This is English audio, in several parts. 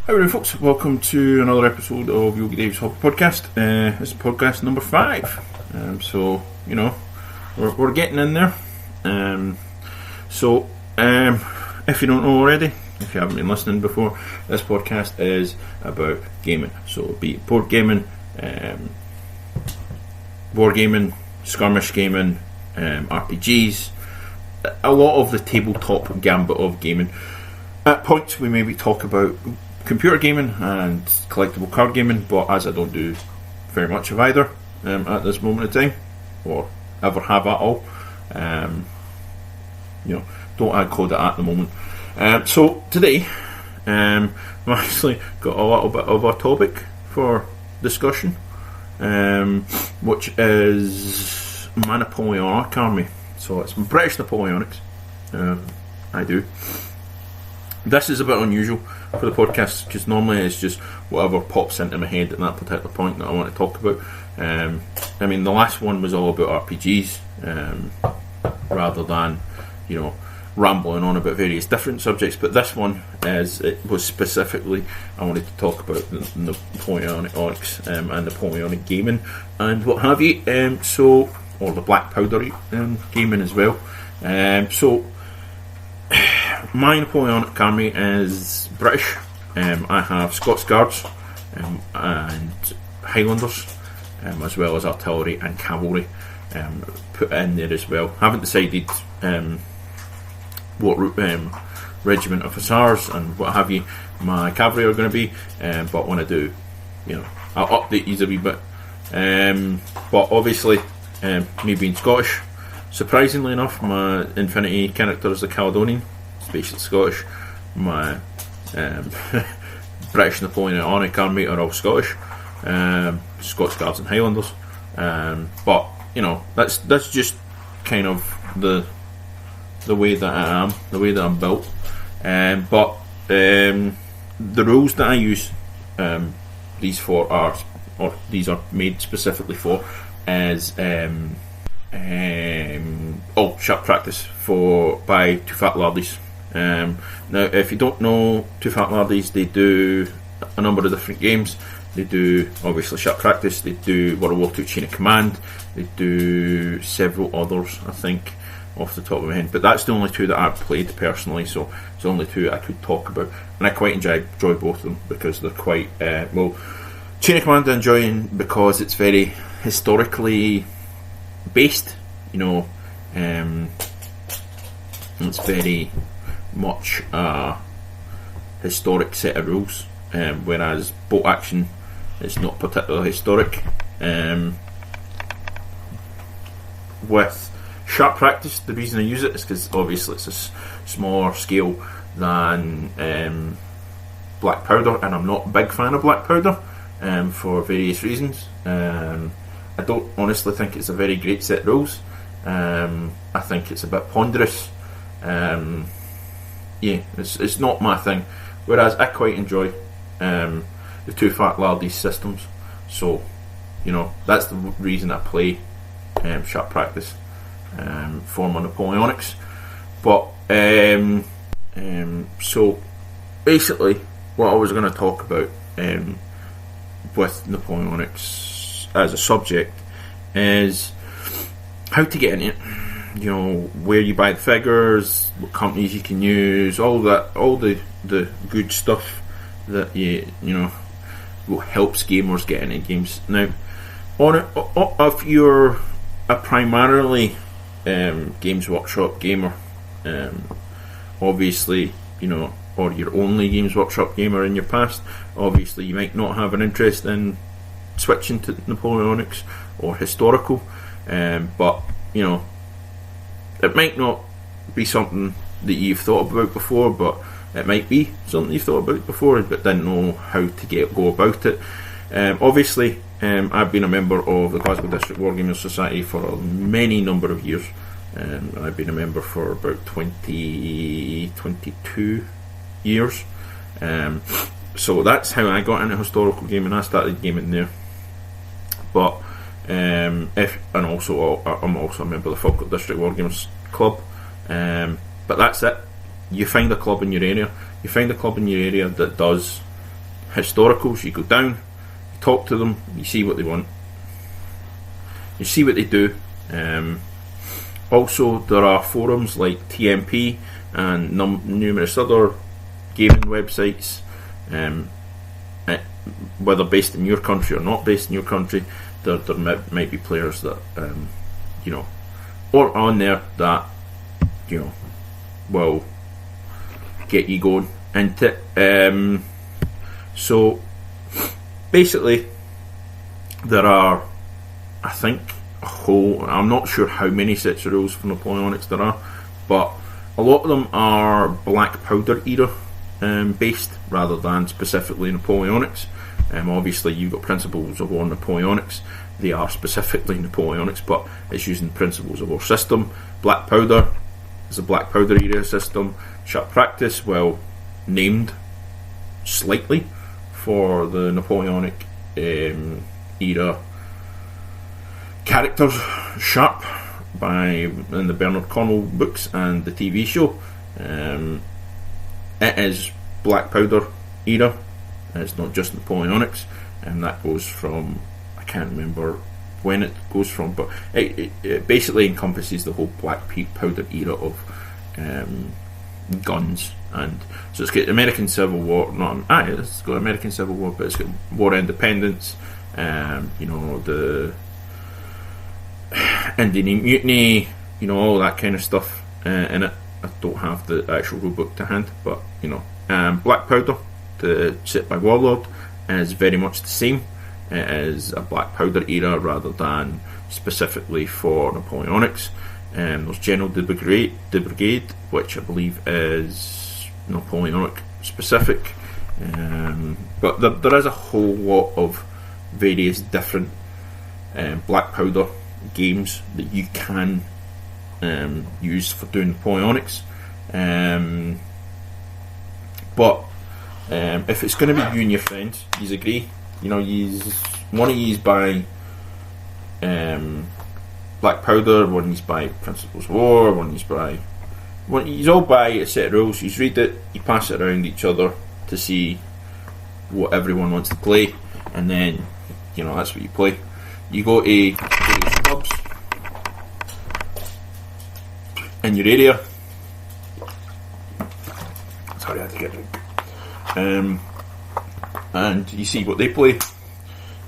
Hi everyone folks, welcome to another episode of Yogi Dave's Hobby Podcast. This is podcast number 5. So, you know, we're getting in there. If you don't know already, if you haven't been listening before, this podcast is about gaming. So be it board gaming, war gaming, skirmish gaming, RPGs, a lot of the tabletop gambit of gaming. At points we maybe talk about computer gaming and collectible card gaming, but as I don't do very much of either at this moment in time, or ever have at all, don't add code at the moment. So today, I've actually got a little bit of a topic for discussion, which is my Napoleonic army. So it's British Napoleonics. I do. This is a bit unusual for the podcast because normally it's just whatever pops into my head at that particular point that I want to talk about. The last one was all about RPGs rather than, rambling on about various different subjects. But this one was specifically I wanted to talk about the Napoleonics and Napoleonic gaming and what have you. Or the black powder gaming as well. My Napoleonic army is British. I have Scots Guards and Highlanders, as well as artillery and cavalry put in there as well. Haven't decided what regiment of hussars and what have you my cavalry are going to be, but when I do, I'll update you a wee bit. But obviously, me being Scottish, surprisingly enough, my Infinity character is a Caledonian. Basically Scottish. My British Napoleonic army are all Scottish, Scots Guards and Highlanders. But that's just kind of the way that I am, the way that I'm built. But the rules that I use these are made specifically for is sharp practice by Two Fat Lardies. Now, if you don't know Two Fat Lardies, they do a number of different games. They do obviously sharp practice. They do World War II Chain of Command. They do several others, I think, off the top of my head. But that's the only two that I've played personally. So it's the only two I could talk about, and I quite enjoy both of them because they're quite Chain of Command I enjoy because it's very historically based. It's very much a historic set of rules, whereas bolt action is not particularly historic. With sharp practice, the reason I use it is because obviously it's a smaller scale than black powder, and I'm not a big fan of black powder for various reasons. I don't honestly think it's a very great set of rules. I think it's a bit ponderous. It's not my thing. Whereas I quite enjoy the Two Fat Lardies systems. So, that's the reason I play sharp practice for my Napoleonics. But so basically, what I was going to talk about with Napoleonics as a subject is how to get in it. Where you buy the figures, what companies you can use, all the good stuff that will helps gamers get into games. Now, if you're a primarily Games Workshop gamer, obviously, or you're only Games Workshop gamer in your past, obviously you might not have an interest in switching to Napoleonics or historical, but it might not be something that you've thought about before, but it might be something you've thought about before but didn't know how to go about it. Obviously, I've been a member of the Glasgow District Wargaming Society for a many number of years. I've been a member for about 22 years. So that's how I got into historical gaming. I started gaming there. But I'm also a member of the Falkirk District Wargamers Club. But that's it. You find a club in your area. You find a club in your area that does historicals. You go down, you talk to them, you see what they want, you see what they do. Also, there are forums like TMP and numerous other gaming websites, whether based in your country or not based in your country. There might be players that or on there that will get you going into it. So basically, there are, I think, I'm not sure how many sets of rules for Napoleonics there are, but a lot of them are Black Powder era based rather than specifically Napoleonics. Obviously, you've got Principles of War Napoleonics. They are specifically Napoleonics, but it's using Principles of War system. Black Powder is a Black Powder era system. Sharp Practice, well, named slightly for the Napoleonic era characters. Sharp in the Bernard Cornwell books and the TV show. It is Black Powder era. It's not just Napoleonics, and that goes from, I can't remember when it goes from, but it basically encompasses the whole Black Powder era of guns. And so it's got American Civil War, it's got American Civil War, but it's got War of Independence, the Indian Mutiny, all that kind of stuff in it. I don't have the actual rulebook to hand, but Black Powder, the set by Warlord, is very much the same. It is a Black Powder era rather than specifically for Napoleonics. There's General de Brigade, which I believe is Napoleonic specific, but there is a whole lot of various different Black Powder games that you can use for doing Napoleonics. But if it's going to be you and your friends, you agree, one of you's buy Black Powder, one of you's buy Principles of War, you all buy a set of rules, you read it, you pass it around each other to see what everyone wants to play, and then that's what you play. You go to various clubs in your area. Sorry, I had to get drink. And you see what they play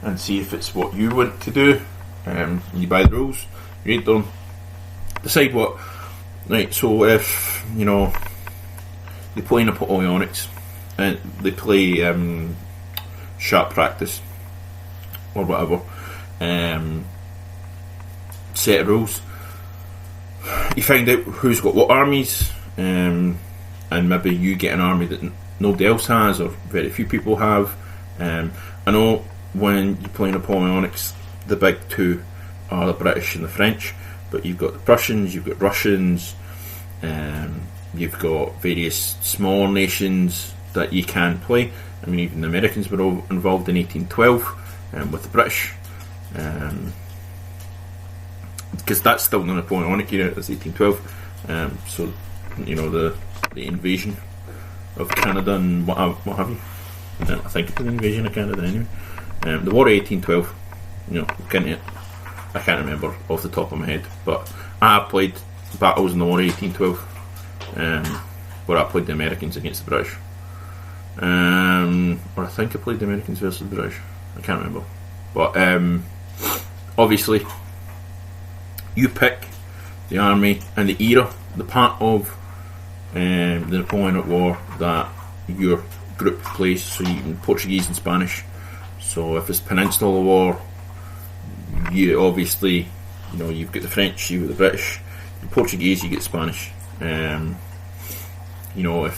and see if it's what you want to do. You buy the rules, read them, decide what. Right, so if they play Napoleonics and they play Sharp Practice or whatever set of rules, you find out who's got what armies, and maybe you get an army that nobody else has or very few people have. I know when you play Napoleonics, the big two are the British and the French, but you've got the Prussians, you've got Russians, you've got various small nations that you can play. I mean, even the Americans were all involved in 1812 with the British, because that's still the Napoleonic era, it's 1812. So the invasion of Canada and what have you. I think it's an invasion of Canada anyway. The War of 1812, I can't remember off the top of my head, but I have played battles in the War of 1812, where I played the Americans against the British. Or I think I played the Americans versus the British. I can't remember. But obviously, you pick the army and the era, the part of the Napoleonic War that your group plays. So you can Portuguese and Spanish. So if it's Peninsular War, you obviously, you've got the French, you've got the British, the Portuguese, you get Spanish. If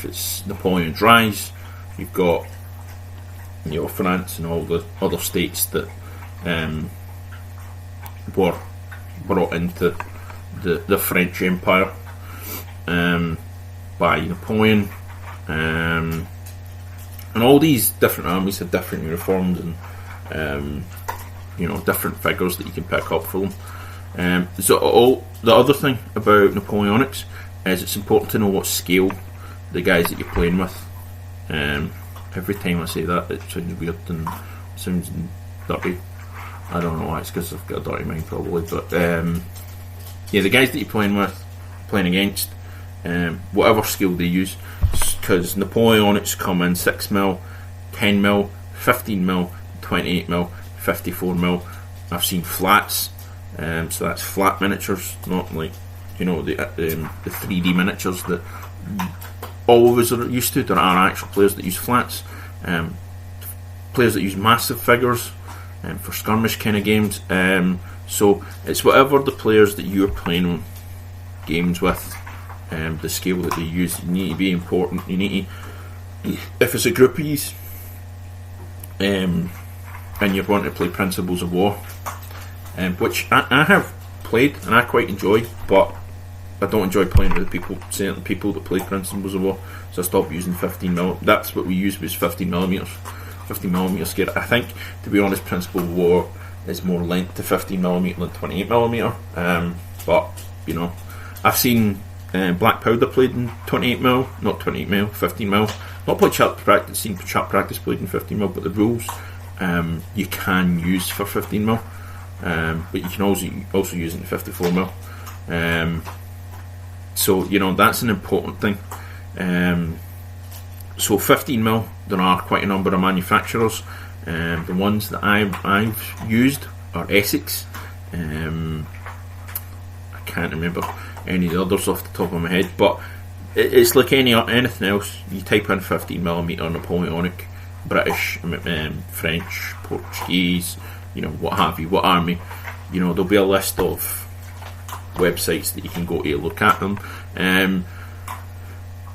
it's Napoleon's Rise, you've got France and all the other states that were brought into the French Empire by Napoleon, and all these different armies have different uniforms and different figures that you can pick up for them. So the other thing about Napoleonics is it's important to know what scale the guys that you're playing with Every time I say that, it sounds weird and sounds dirty. I don't know why. It's because I've got a dirty mind probably. But the guys that you're playing with, playing against, whatever skill they use, because Napoleonics come in 6mm, 10mm, 15mm, 28mm, 54mm. I've seen flats, so that's flat miniatures, not like the 3D miniatures that all of us are used to. There are actual players that use flats, players that use massive figures for skirmish kind of games. So it's whatever the players that you're playing games with, the scale that they use. You need to be important. You need to, if it's a group of yous, and you want to play Principles of War, which I have played and I quite enjoy, but I don't enjoy playing with certain people that play Principles of War, so I stopped using 15mm. That's what we used, was 15mm. 15mm scale. I think, to be honest, Principles of War is more length to 15mm than 28mm. But I've seen Black Powder played in 28mm, not 28mm, 15mm. Not played Sharp Practice. Seen Sharp Practice played in 15mm, but the rules you can use for 15mm, but you can also use it in 54mm. So that's an important thing. So 15mm, there are quite a number of manufacturers. The ones that I've used are Essex. I can't remember any of the others off the top of my head, but it's like anything else. You type in 15mm Napoleonic, British, French, Portuguese, what have you, what army, there'll be a list of websites that you can go to look at them. And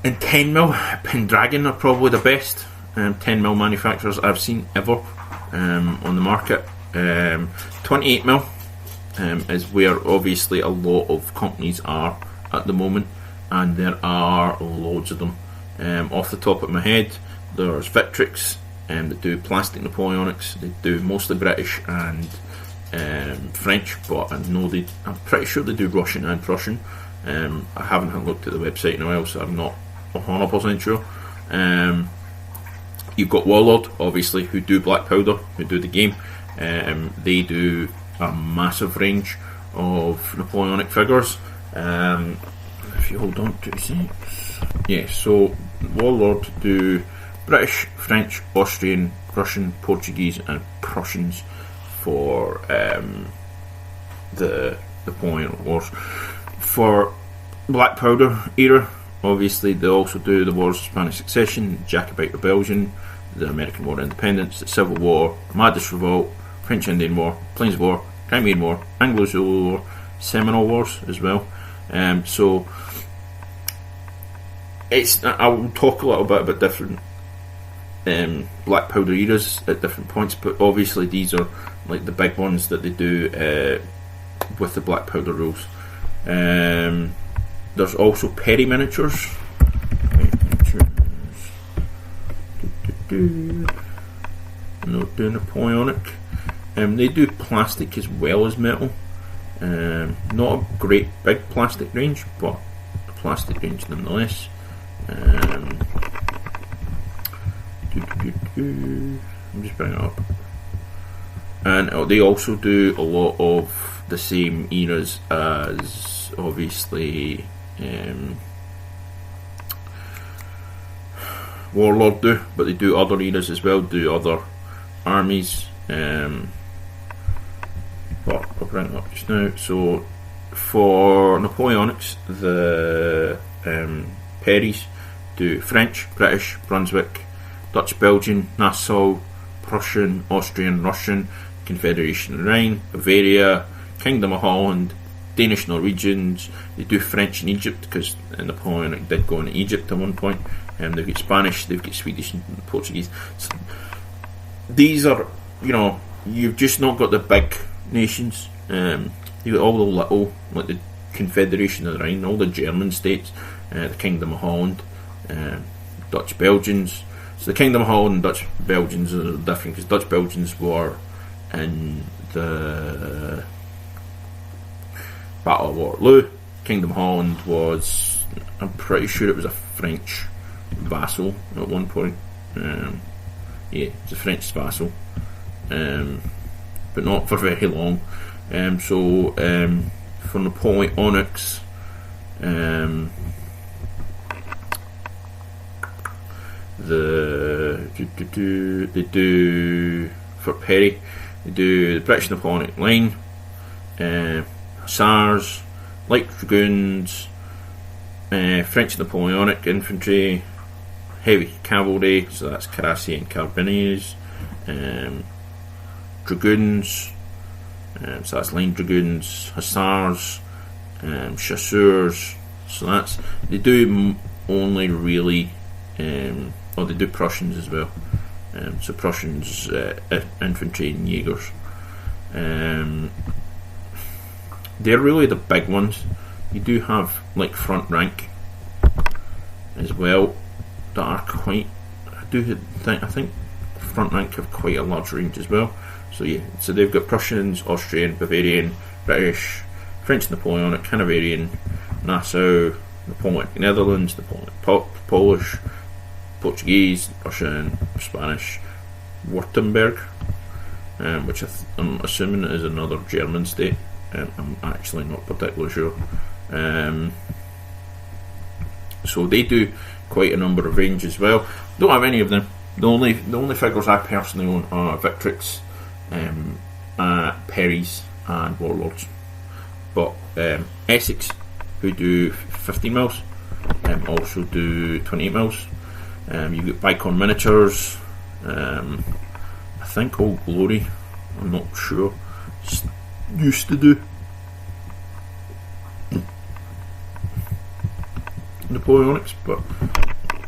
10mm, Pendragon are probably the best 10mm manufacturers I've seen ever on the market. 28mm is where obviously a lot of companies are at the moment, and there are loads of them. Off the top of my head, there's Victrix that do plastic Napoleonics. They do mostly British and French, but I'm pretty sure they do Russian and Prussian. I haven't looked at the website in a while, so I'm not 100% sure. You've got Warlord, obviously, who do Black Powder, who do the game. They do a massive range of Napoleonic figures. If you hold on 2 seconds. Yeah, so Warlord do British, French, Austrian, Russian, Portuguese and Prussians for the Napoleonic Wars. For Black Powder era, obviously they also do the Wars of Spanish Succession, Jacobite Rebellion, the American War of Independence, the Civil War, Madras Revolt, French Indian War, Plains War, Crimean War, Anglo-Zulu War, Seminole Wars as well. So I will talk a little bit about different Black Powder eras at different points, but obviously these are like the big ones that they do with the Black Powder rules. There's also Perry miniatures. No, do Napoleonic. They do plastic as well as metal. Not a great big plastic range, but a plastic range nonetheless. I'm just bringing it up. And they also do a lot of the same eras as obviously Warlord do, but they do other eras as well, do other armies. But I'll bring it up just now. So for Napoleonics, the Perrys do French, British, Brunswick, Dutch, Belgian, Nassau, Prussian, Austrian, Russian, Confederation of Rhine, Bavaria, Kingdom of Holland, Danish, Norwegians. They do French in Egypt because Napoleonic did go into Egypt at one point. They've got Spanish, they've got Swedish and Portuguese. So these are, you've just not got the big nations. You've got all the little, like the Confederation of the Rhine, all the German states, the Kingdom of Holland, Dutch Belgians. So the Kingdom of Holland and Dutch Belgians are different because Dutch Belgians were in the Battle of Waterloo. Kingdom of Holland was, I'm pretty sure it was a French vassal at one point. Yeah, it's a French vassal, but not for very long. So for Napoleonics, they do for Perry, they do the British Napoleonic line, Hussars, Light Dragoons, French Napoleonic infantry, heavy cavalry, so that's cuirassiers and carbineers, dragoons, so that's line dragoons, hussars, chasseurs. So that's, they do only really, or they do Prussians as well. So Prussians, infantry and Jaegers. They're really the big ones. You do have like front rank as well that are quite. I think front rank have quite a large range as well. So yeah, so they've got Prussians, Austrian, Bavarian, British, French Napoleonic, Hanoverian, Nassau, Napoleonic Netherlands, Napoleonic Polish, Portuguese, Russian, Spanish, Württemberg, which I'm assuming is another German state. I'm actually not particularly sure. So they do quite a number of range as well. Don't have any of them. The only figures I personally own are Victrix, Perry's, and Warlords. But Essex, who do 15 mils, also do 28 mils. You've got Bicon Miniatures, I think Old Glory, I'm not sure, used to do Napoleonics, but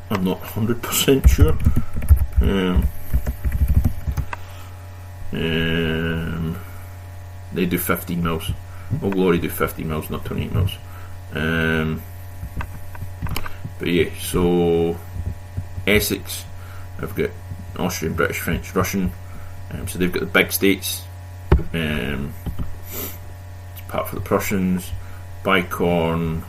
I'm not 100% sure. They do 15 mils. Old Glory do 15 mils, not 28 mils. But yeah, so Essex, I've got Austrian, British, French, Russian. So they've got the big states. Apart from the Prussians, Bicorn,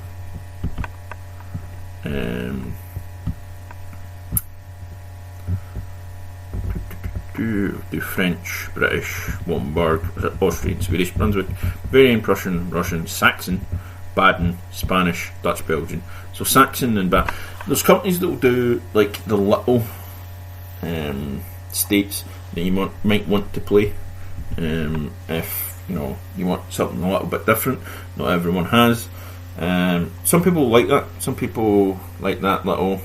do French, British, Wurtemberg, Austrian, Swedish, Brunswick, Bavarian, Prussian, Russian, Saxon, Baden, Spanish, Dutch, Belgian. So Saxon and there's companies that will do like the little states that you might want to play. If you want something a little bit different, not everyone has. Some people like that. Some people like that little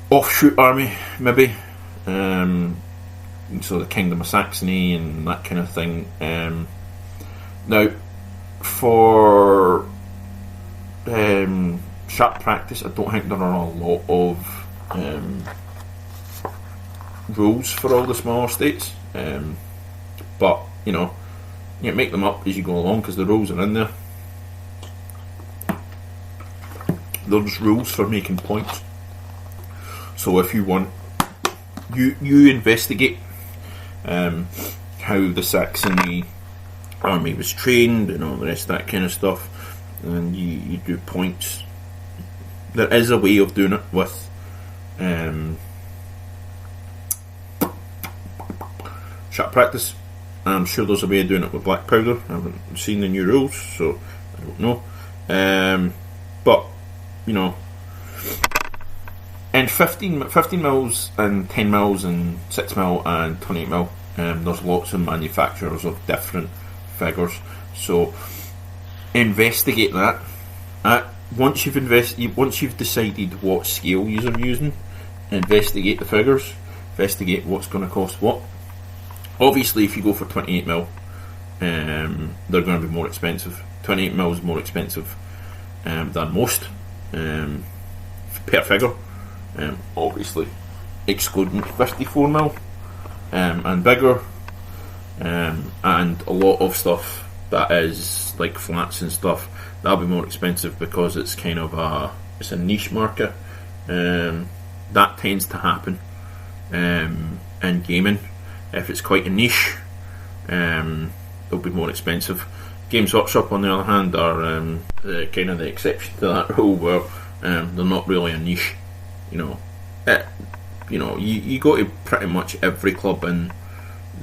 offshoot army, maybe. So the Kingdom of Saxony and that kind of thing. Now, for sharp practice, I don't think there are a lot of rules for all the smaller states. But you make them up as you go along because the rules are in there. There's rules for making points. So if you want, you investigate how the Saxony army was trained and all the rest of that kind of stuff, and you do points. There is a way of doing it with sharp practice. I'm sure there's a way of doing it with black powder. I haven't seen the new rules, so I don't know. But and 15 mils and 10 mils and 6 mil and 28 mil. There's lots of manufacturers of different figures. So investigate that. Once you've decided what scale you're using, investigate the figures. Investigate what's going to cost what. Obviously, if you go for 28 mil, they're going to be more expensive. 28 mil is more expensive than most per figure. Obviously, excluding 54 mil and bigger, and a lot of stuff that is like flats and stuff, that'll be more expensive because it's kind of a niche market. That tends to happen in gaming. If it's quite a niche, it'll be more expensive. Games Workshop, on the other hand, are kind of the exception to that rule, where they're not really a niche. you go to pretty much every club in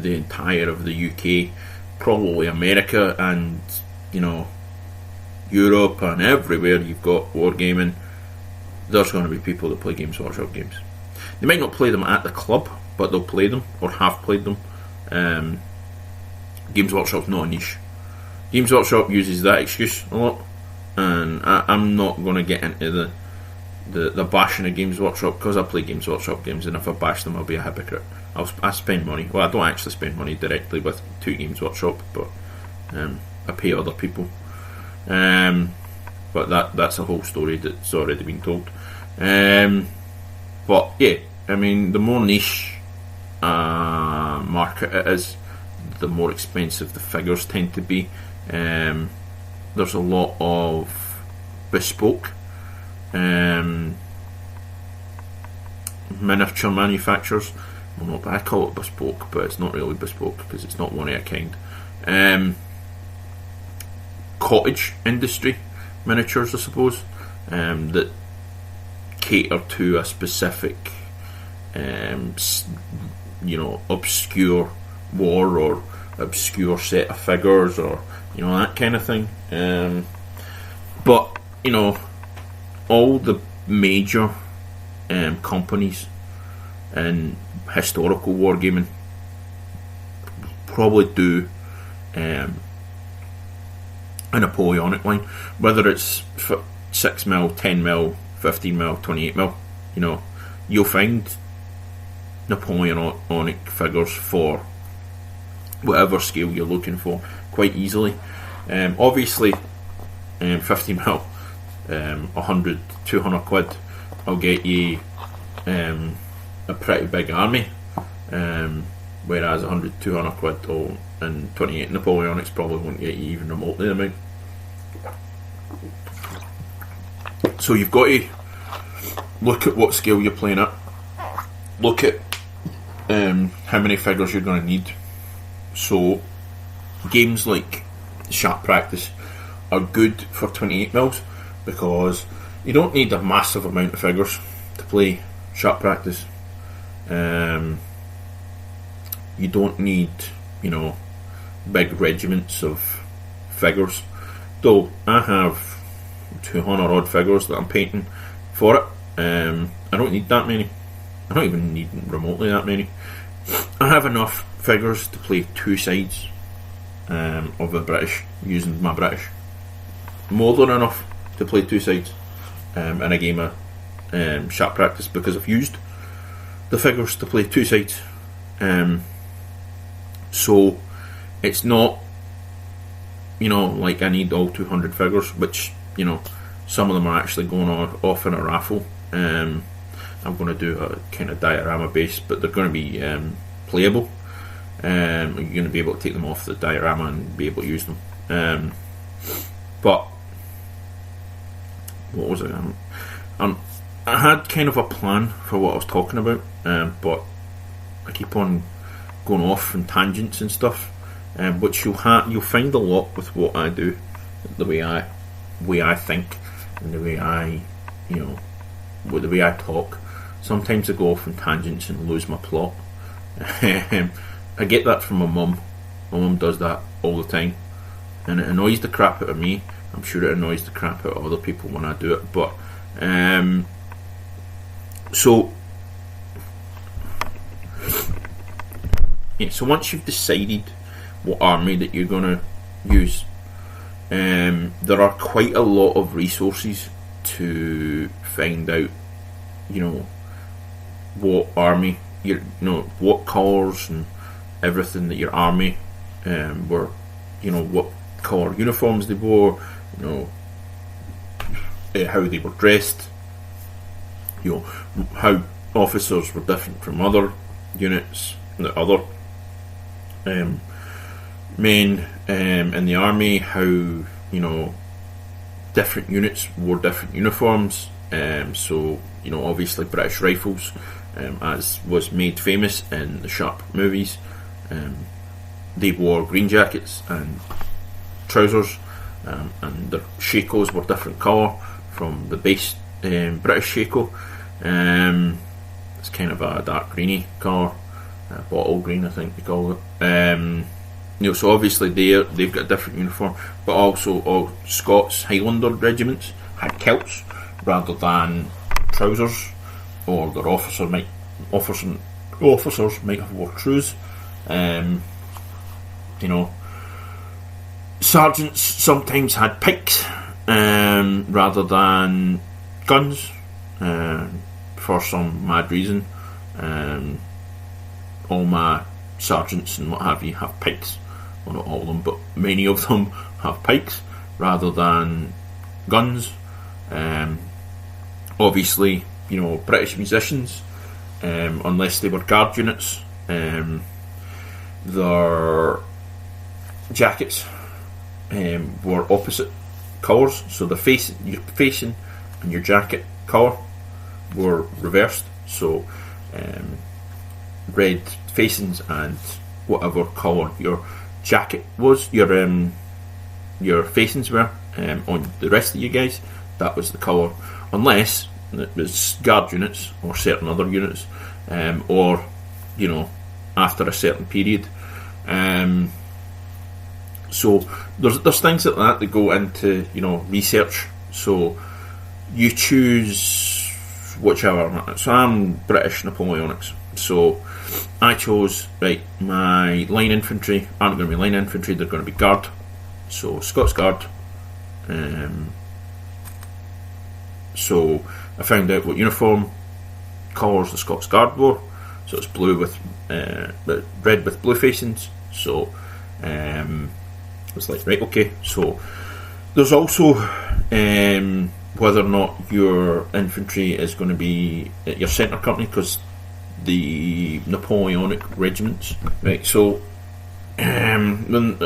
the entire of the UK, probably America, and Europe and everywhere you've got wargaming. There's going to be people that play Games Workshop games. They might not play them at the club, but they'll play them or have played them. Games Workshop's not a niche. Games Workshop uses that excuse a lot, and I'm not going to get into the bashing of Games Workshop, because I play Games Workshop games, and if I bash them I'll be a hypocrite. I spend money. Well, I don't actually spend money directly to Games Workshop, but I pay other people. But that's a whole story that's already been told. But yeah, I mean, the more niche market it is, the more expensive the figures tend to be. There's a lot of bespoke miniature manufacturers. Well, I call it bespoke, but it's not really bespoke because it's not one of a kind. Cottage industry miniatures, I suppose, that cater to a specific, obscure war or obscure set of figures, or that kind of thing. But all the major companies in historical wargaming probably do a Napoleonic line, whether it's 6mm, 10mm, 15mm, 28mm. You'll find Napoleonic figures for whatever scale you're looking for quite easily. Obviously, 15mm, 100, 200 quid will get you a pretty big army, whereas 100, 200 quid and 28 Napoleonics probably won't get you even remotely the amount. So you've got to look at what scale you're playing at, look at how many figures you're going to need. So games like Sharp Practice are good for 28mm because you don't need a massive amount of figures to play Sharp Practice. You don't need, big regiments of figures. Though I have 200 odd figures that I'm painting for it. I don't need that many. I don't even need remotely that many. I have enough figures to play two sides of the British, using my British. More than enough to play two sides in a game of Sharp Practice, because I've used the figures to play two sides. So it's not, like I need all 200 figures, which, some of them are actually going off in a raffle. I'm going to do a kind of diorama base, but they're going to be playable. You're going to be able to take them off the diorama and be able to use them. But what was it? I had kind of a plan for what I was talking about, but I keep on going off in tangents and stuff, which you'll find a lot with what I do, the way I think, and the way I talk. Sometimes I go off in tangents and lose my plot. I get that from my mum. My mum does that all the time, and it annoys the crap out of me. I'm sure it annoys the crap out of other people when I do it. But so once you've decided what army that you're going to use, there are quite a lot of resources to find out, what army, what colours and everything that your army were, what colour uniforms they wore, how they were dressed, how officers were different from other units, the other men in the army, how different units wore different uniforms. So obviously British Rifles, as was made famous in the Sharp movies, they wore green jackets and trousers, and their shakos were different colour from the base British shako. It's kind of a dark greeny colour, bottle green, I think they call it. So obviously they've got a different uniform, but also all Scots Highlander regiments had kilts rather than trousers, or their officers might have wore trews. Sergeants sometimes had pikes rather than guns, for some mad reason. All my sergeants and what have you have pikes. Well, not all of them, but many of them have pikes rather than guns. Obviously, British musicians, unless they were guard units, their jackets were opposite colours, so your facing and your jacket colour were reversed. So red facings and whatever colour your jacket was, your facings were on the rest of you guys, that was the colour, unless it was guard units or certain other units, or after a certain period. So there's things like that that go into research. So you choose whichever. So I'm British Napoleonics. So I chose, right, my line infantry aren't going to be line infantry, they're going to be guard. So Scots Guard. So I found out what uniform colours the Scots Guard wore. So it's blue with red with blue facings. So it's like, right, okay. So there's also whether or not your infantry is going to be your centre company, because the Napoleonic regiments, right? So at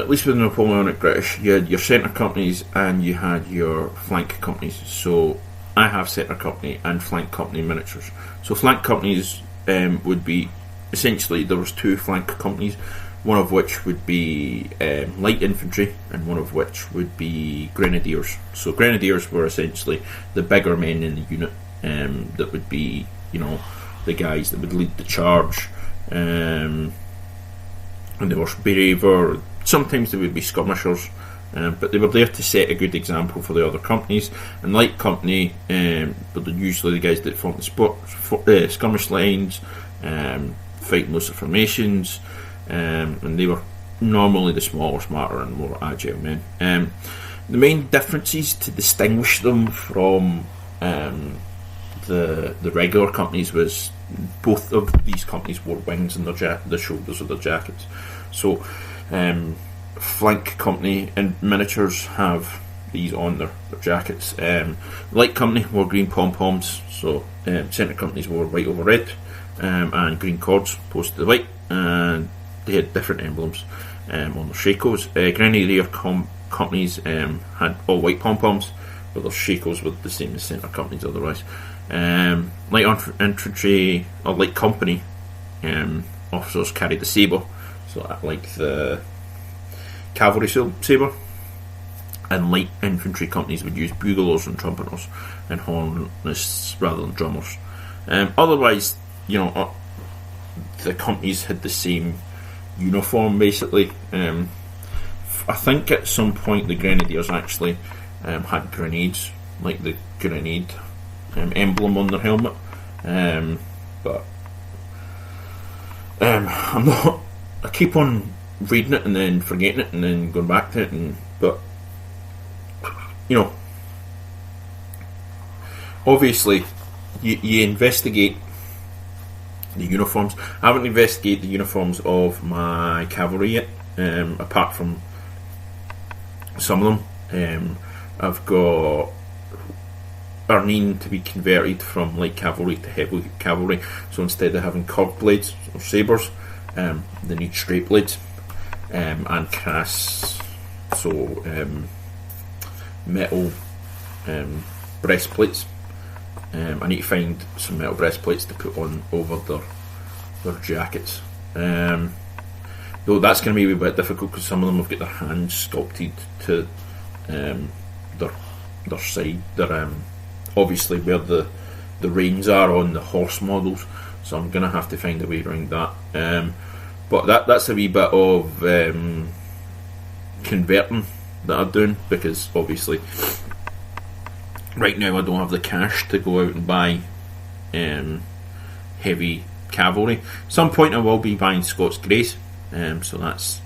least with the Napoleonic British, you had your centre companies and you had your flank companies. So I have centre company and flank company miniatures. So flank companies would be, essentially there was two flank companies, one of which would be light infantry and one of which would be grenadiers. So grenadiers were essentially the bigger men in the unit, that would be the guys that would lead the charge, and they were braver. Sometimes they would be skirmishers, but they were there to set a good example for the other companies. And light company, but they're usually the guys that form the skirmish lines, fight most of formations, and they were normally the smaller, smarter and more agile men. The main differences to distinguish them from the regular companies was both of these companies wore wings in the shoulders of their jackets. So flank company and miniatures have these on their jackets. Light company wore green pom-poms, so centre companies wore white over red, and green cords posted to the white, and they had different emblems on their shakos. Grenadier companies had all white pom-poms, but their shakos were the same as centre companies otherwise. Light infantry or light company officers carried the sabre, so like the cavalry sabre, and light infantry companies would use buglers and trumpeters and hornists rather than drummers. Otherwise, the companies had the same uniform basically. I think at some point the grenadiers actually had grenades, like the grenade emblem on their helmet, but I'm not. I keep on reading it and then forgetting it and then going back to it, but obviously you investigate the uniforms. I haven't investigated the uniforms of my cavalry yet, apart from some of them. I've got Arneen to be converted from light cavalry to heavy cavalry, so instead of having curved blades or sabres, they need straight blades, and crass, so metal breastplates. I need to find some metal breastplates to put on over their jackets, though that's going to be a bit difficult because some of them have got their hands sculpted to their side, their obviously where the reins are on the horse models, so I'm going to have to find a way around that. But that's a wee bit of converting that I'm doing, because obviously right now I don't have the cash to go out and buy heavy cavalry. Some point I will be buying Scots Greys, so that's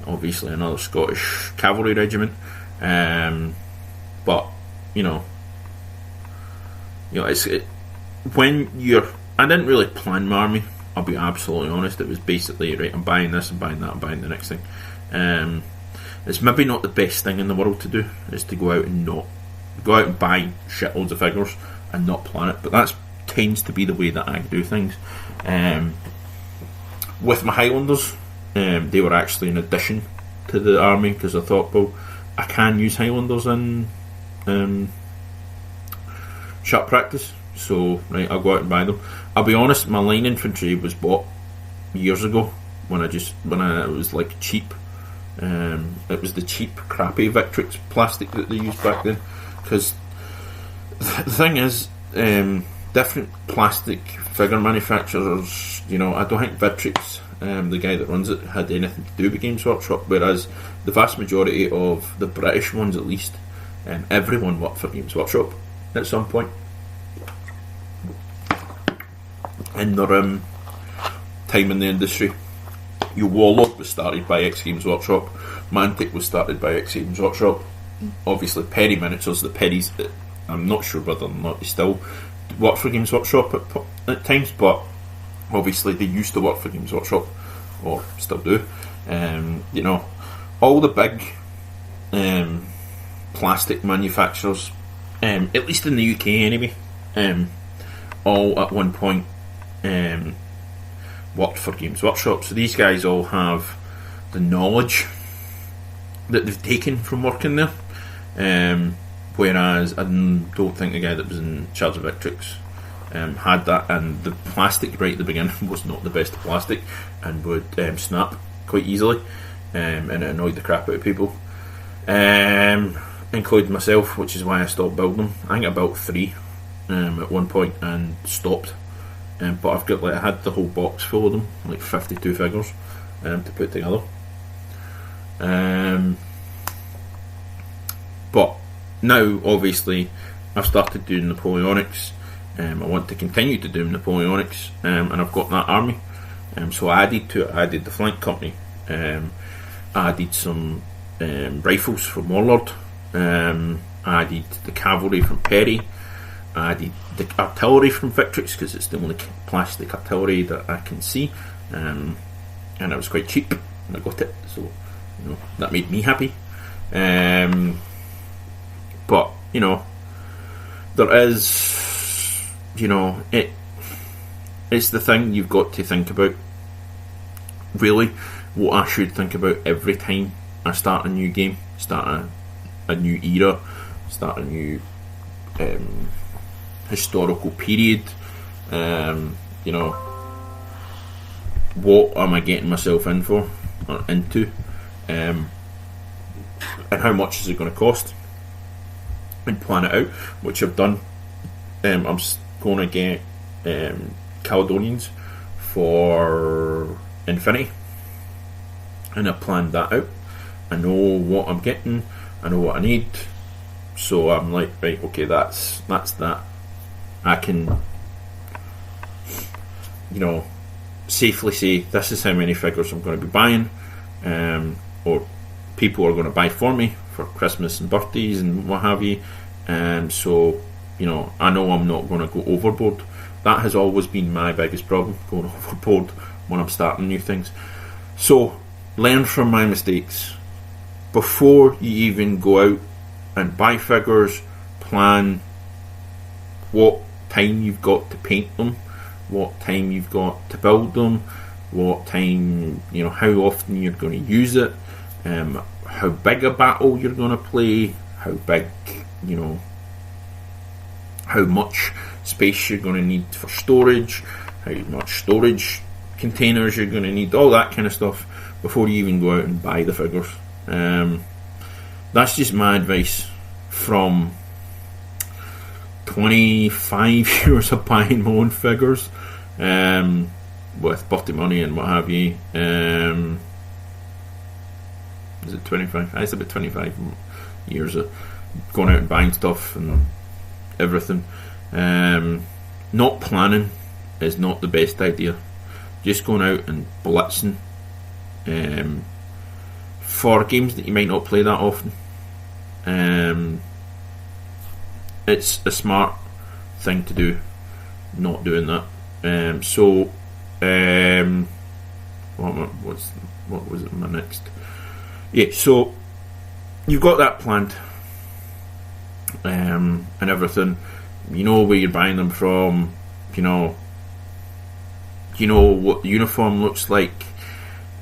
obviously another Scottish cavalry regiment. But when you're, I didn't really plan my army. I'll be absolutely honest. It was basically, right, I'm buying this, I'm buying that, I'm buying the next thing. It's maybe not the best thing in the world to do, is to go out and buy shitloads of figures and not plan it. But that tends to be the way that I do things. With my Highlanders, they were actually an addition to the army, because I thought, well, I can use Highlanders in sharp practice, so right, I'll go out and buy them. I'll be honest, my line infantry was bought years ago when it was like cheap. It was the cheap, crappy Victrix plastic that they used back then. Because the thing is, different plastic figure manufacturers, I don't think Victrix, the guy that runs it, had anything to do with Games Workshop, whereas the vast majority of the British ones, at least, everyone worked for Games Workshop at some point in their time in the industry. Your Warlord was started by X Games Workshop, Mantic was started by X Games Workshop, obviously Perry Miniatures, the Perrys, I'm not sure whether or not they still work for Games Workshop at times, but obviously they used to work for Games Workshop, or still do. All the big plastic manufacturers, at least in the UK anyway, all at one point worked for Games Workshop. So these guys all have the knowledge that they've taken from working there. Whereas I don't think the guy that was in charge of Victrix had that, and the plastic right at the beginning was not the best plastic and would snap quite easily, and it annoyed the crap out of people, including myself, which is why I stopped building them. I think I built 3 at one point and stopped, but I've got I had the whole box full of them, like 52 figures to put together. But now, obviously, I've started doing Napoleonics. I want to continue to do Napoleonics, and I've got that army. So I added to it. I added the flank company. I added some rifles from Warlord. I added the cavalry from Perry. I added the artillery from Victrix, because it's the only plastic artillery that I can see, and it was quite cheap, and I got it. So that made me happy. But there is, it's the thing you've got to think about. Really, what I should think about every time I start a new game, start a new era, start a new historical period. What am I getting myself in for or into, and how much is it going to cost? And plan it out, which I've done. I'm going to get Caledonians for Infinity, and I planned that out. I know what I'm getting, I know what I need, so I'm like, right, okay, that's that. I can safely say this is how many figures I'm going to be buying, or people are going to buy for me for Christmas and birthdays and what have you. So I know I'm not going to go overboard. That has always been my biggest problem, going overboard when I'm starting new things. So learn from my mistakes. Before you even go out and buy figures, plan what time you've got to paint them, what time you've got to build them, what time, how often you're going to use it, how big a battle you're going to play, how big, how much space you're going to need for storage, how much storage containers you're going to need, all that kind of stuff before you even go out and buy the figures. That's just my advice from 25 years of buying my own figures. with birthday money and what have you. Is it 25? It's about 25 years of going out and buying stuff and everything. Not planning is not the best idea. Just going out and blitzing for games that you might not play that often. It's a smart thing to do, not doing that. What was it? My next. Yeah, so you've got that planned, and everything. You know where you're buying them from. You know what the uniform looks like.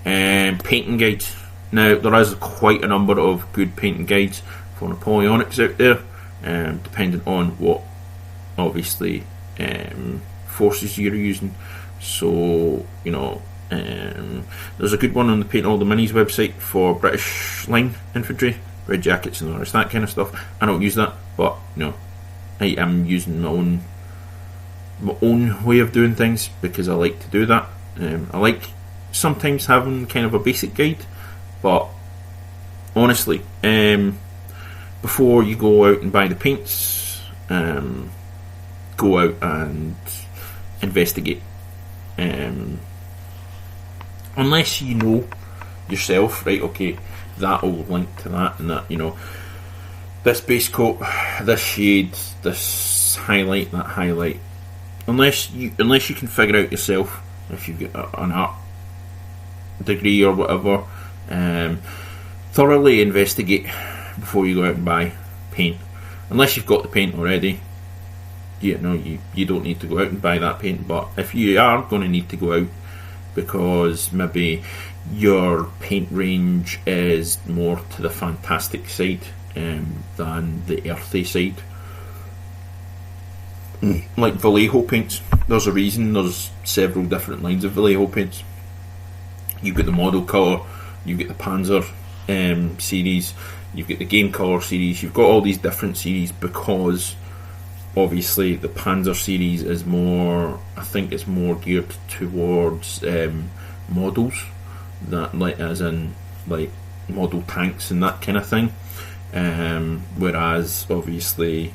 Painting guides. Now there is quite a number of good painting guides for Napoleonics out there, depending on what obviously forces you're using. So there's a good one on the Paint All the Minis website for British line infantry, red jackets and all that kind of stuff. I don't use that, but I am using my own way of doing things because I like to do that. I like sometimes having kind of a basic guide, but honestly, before you go out and buy the paints, go out and investigate. Unless you know yourself, right, okay, that'll link to that and that, this base coat, this shade, this highlight, that highlight. Unless you can figure out yourself, if you've got an art degree or whatever, thoroughly investigate before you go out and buy paint. Unless you've got the paint already, you don't need to go out and buy that paint. But if you are going to need to go out because maybe your paint range is more to the fantastic side than the earthy side, like Vallejo paints, there's a reason there's several different lines of Vallejo paints. You've got the model colour, you've got the Panzer series, you've got the game colour series, you've got all these different series because obviously the Panzer series is more, I think it's more geared towards models, that as in model tanks and that kind of thing, whereas obviously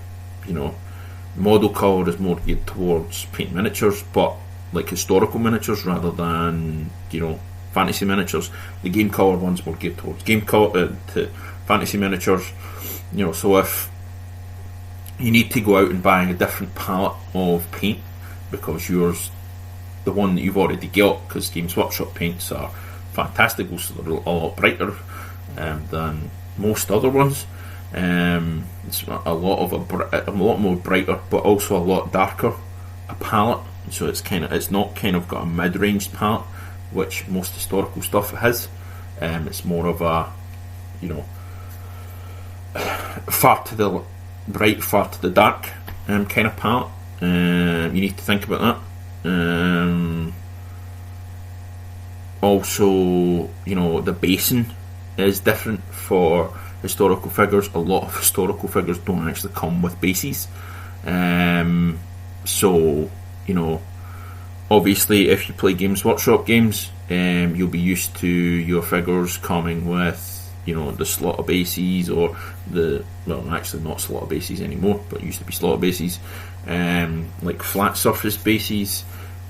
model colour is more geared towards paint miniatures, but like historical miniatures rather than fantasy miniatures. The game colour one's more geared towards game colour to fantasy miniatures. So if you need to go out and buy a different palette of paint because yours, the one that you've already got, because Games Workshop paints are fantastic, so they're a lot brighter than most other ones. It's a lot more brighter, but also a lot darker a palette. So it's not got a mid-range palette, which most historical stuff has. It's more of a far to the bright, far to the dark kind of palette. You need to think about that. Also, the basing is different for historical figures. A lot of historical figures don't actually come with bases. So, obviously if you play Games Workshop games, you'll be used to your figures coming with the slaughter bases, or actually not slaughter bases anymore, but it used to be slaughter bases, like flat surface bases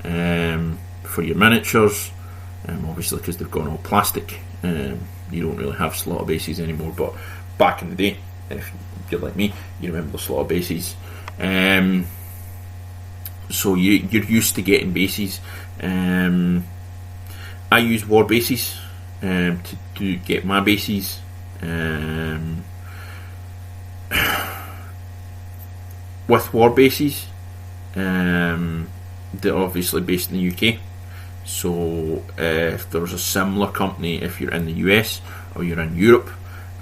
for your miniatures, obviously because they've gone all plastic. You don't really have slaughter bases anymore, but back in the day, if you're like me, you remember the slaughter bases. So you're used to getting bases. I use war bases to get my bases. With war bases, they're obviously based in the UK. So if there's a similar company, if you're in the US or you're in Europe,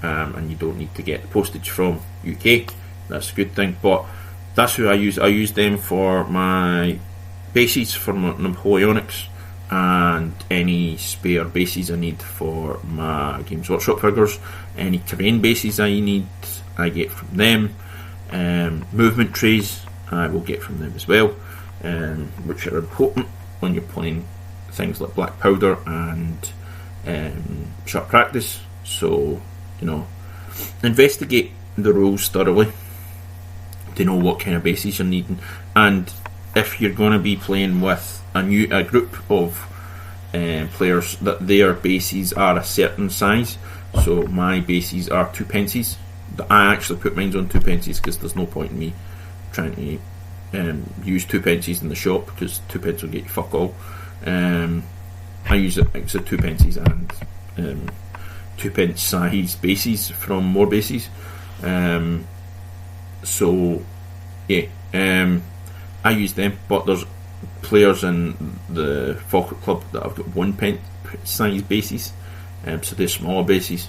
and you don't need to get the postage from UK, that's a good thing. But that's who I use. I use them for my bases for my Napoleonics, and any spare bases I need for my Games Workshop figures. Any terrain bases I need, I get from them. Movement trays I will get from them as well. which are important when you're playing things like Black Powder and Sharp Practice. So, investigate the rules thoroughly to know what kind of bases you're needing, and if you're going to be playing with a group of players, that their bases are a certain size. So my bases are 2 pences. I actually put mine on 2 pences because there's no point in me trying to use 2 pences in the shop, because 2 pence will get you fuck all. I use it, like I said, 2 pences and 2 pence size bases from more bases. So yeah, I use them, but there's players in the Falkirk Club that I've got 1 pence size bases, so they're smaller bases.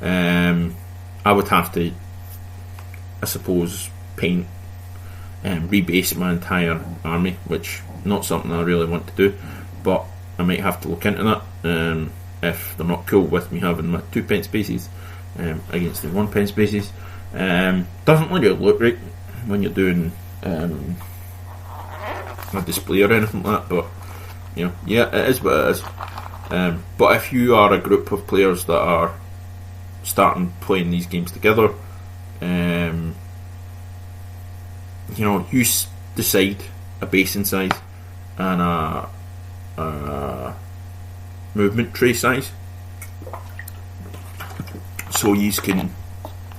I would have to, I suppose, paint and rebase my entire army, which not something I really want to do, but I might have to look into that if they're not cool with me having my 2 pence bases against the 1 pence bases. Doesn't really look right when you're doing a display or anything like that, but yeah, it is what it is. But if you are a group of players that are starting playing these games together, you decide a basing size and a movement tray size, so you can,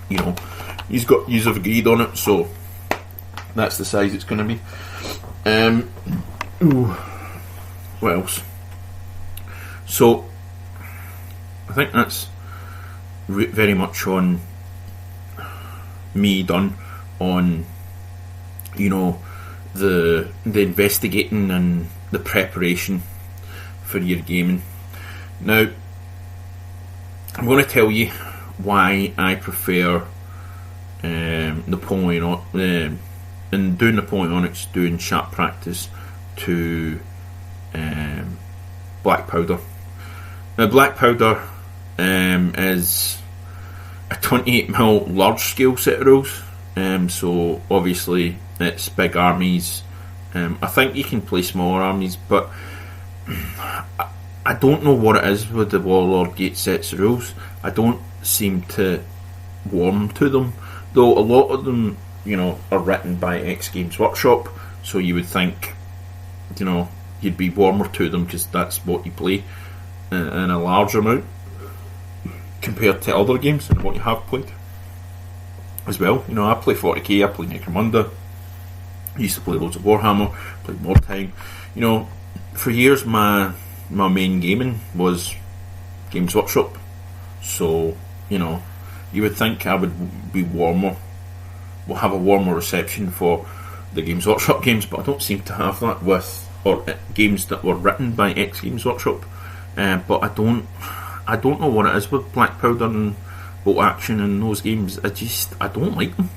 you've agreed on it, so that's the size it's going to be. What else? So I think that's very much on me done on the investigating and the preparation for your gaming. Now I'm going to tell you why I prefer Napoleonic and doing Napoleonics, doing Sharp Practice to Black Powder. Now Black Powder is a 28mm large scale set of rules, so obviously it's big armies. I think you can play smaller armies, but I don't know what it is with the Warlord Gate sets of rules. I don't seem to warm to them, though a lot of them are written by X Games Workshop, so you would think you'd be warmer to them because that's what you play in a large amount compared to other games and what you have played as well. I play 40k, I play Necromunda, I used to play loads of Warhammer, played more time. For years my main gaming was Games Workshop, so you would think I would be warmer, will have a warmer reception for the Games Workshop games, but I don't seem to have that with games that were written by X Games Workshop. But I don't know what it is with Black Powder and Bolt Action and those games. I don't like them.